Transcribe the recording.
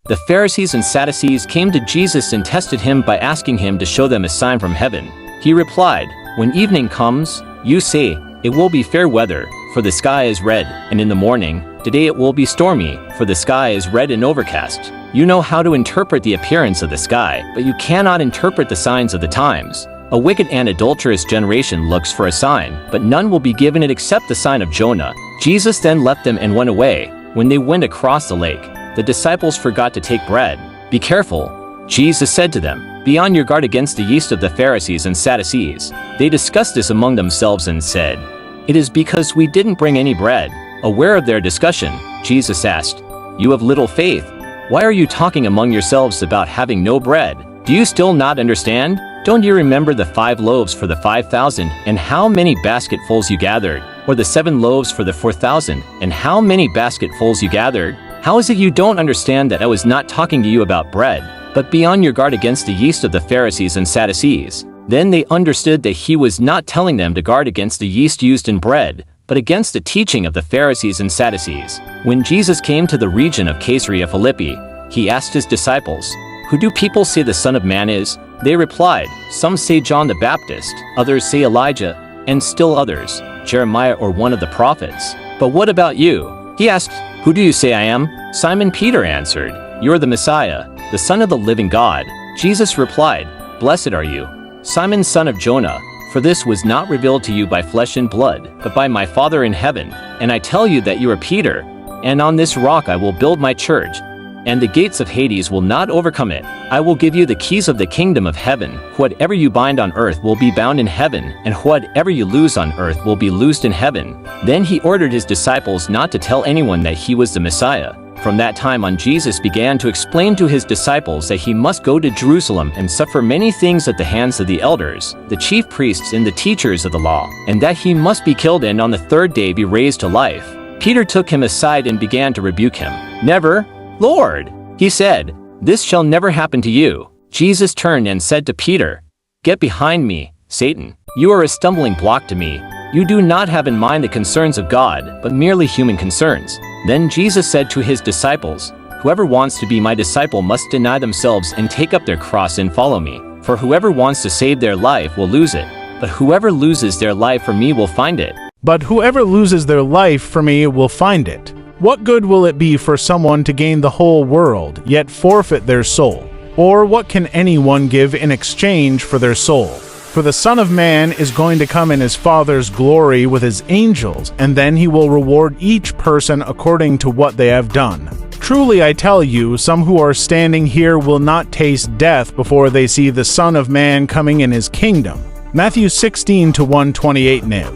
The Pharisees and Sadducees came to Jesus and tested him by asking him to show them a sign from heaven. He replied, "When evening comes, you say, 'It will be fair weather, for the sky is red,' and in the morning, 'Today it will be stormy, for the sky is red and overcast.' You know how to interpret the appearance of the sky, but you cannot interpret the signs of the times. A wicked and adulterous generation looks for a sign, but none will be given it except the sign of Jonah." Jesus then left them and went away. When they went across the lake, the disciples forgot to take bread. "Be careful," Jesus said to them. "Be on your guard against the yeast of the Pharisees and Sadducees." They discussed this among themselves and said, "It is because we didn't bring any bread." Aware of their discussion, Jesus asked, "You have little faith. Why are you talking among yourselves about having no bread? Do you still not understand? Don't you remember the 5 loaves for the 5,000 and how many basketfuls you gathered? Or the 7 loaves for the 4,000 and how many basketfuls you gathered? How is it you don't understand that I was not talking to you about bread, but be on your guard against the yeast of the Pharisees and Sadducees?" Then they understood that he was not telling them to guard against the yeast used in bread, but against the teaching of the Pharisees and Sadducees. When Jesus came to the region of Caesarea Philippi, he asked his disciples, "Who do people say the Son of Man is?" They replied, "Some say John the Baptist, others say Elijah, and still others, Jeremiah or one of the prophets. But what about you?" He asked, "Who do you say I am?" Simon Peter answered, "You are the Messiah, the Son of the living God." Jesus replied, "Blessed are you, Simon son of Jonah, for this was not revealed to you by flesh and blood, but by my Father in heaven. And I tell you that you are Peter, and on this rock I will build my church, and the gates of Hades will not overcome it. I will give you the keys of the kingdom of heaven. Whatever you bind on earth will be bound in heaven, and whatever you loose on earth will be loosed in heaven." Then he ordered his disciples not to tell anyone that he was the Messiah. From that time on, Jesus began to explain to his disciples that he must go to Jerusalem and suffer many things at the hands of the elders, the chief priests and the teachers of the law, and that he must be killed and on the 3rd day be raised to life. Peter took him aside and began to rebuke him. "Never, Lord," he said, "this shall never happen to you." Jesus turned and said to Peter, "Get behind me, Satan. You are a stumbling block to me. You do not have in mind the concerns of God, but merely human concerns." Then Jesus said to his disciples, "Whoever wants to be my disciple must deny themselves and take up their cross and follow me. For whoever wants to save their life will lose it, but whoever loses their life for me will find it." But whoever loses their life for me will find it. What good will it be for someone to gain the whole world, yet forfeit their soul? Or what can anyone give in exchange for their soul? For the Son of Man is going to come in his Father's glory with his angels, and then he will reward each person according to what they have done. Truly I tell you, some who are standing here will not taste death before they see the Son of Man coming in his kingdom. Matthew 16:128 Nev.